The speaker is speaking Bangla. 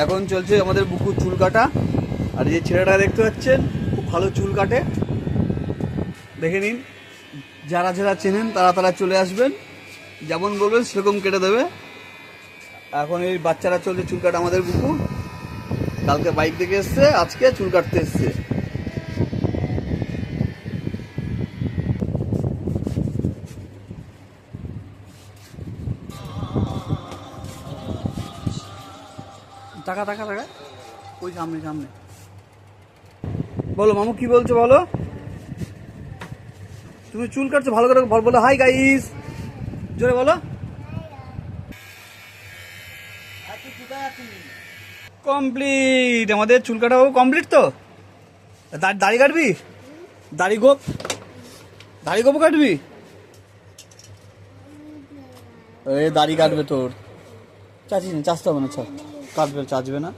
এখন চলছে আমাদের বুকুর চুল কাটা। আর এই যে ছেলেটা দেখতে পাচ্ছেন খুব ভালো চুল কাটে, দেখে নিন। যারা যারা চেনেন তারা চলে আসবেন, যেমন বলবেন সেরকম কেটে দেবে। এখন এই বাচ্চারা চলছে চুল কাটা আমাদের বুকু। কালকে বাইক থেকে এসছে, আজকে চুল কাটতে এসছে। টাকা টাকা টাকা ওই সামনে সামনে। বলো মামু কি বলছো বলো। তুমি চুল কাটছো ভালো করে বলো। হাই গাইস জোরে বলো। কমপ্লিট, আমাদের চুল কাটাও কমপ্লিট। তো দাড়ি কাটবি? দাড়ি গোপ কাটবি? দাড়ি কাটবে তোর। চাচিস না, চাচতে হবে না, কাটবে, চাচবে না।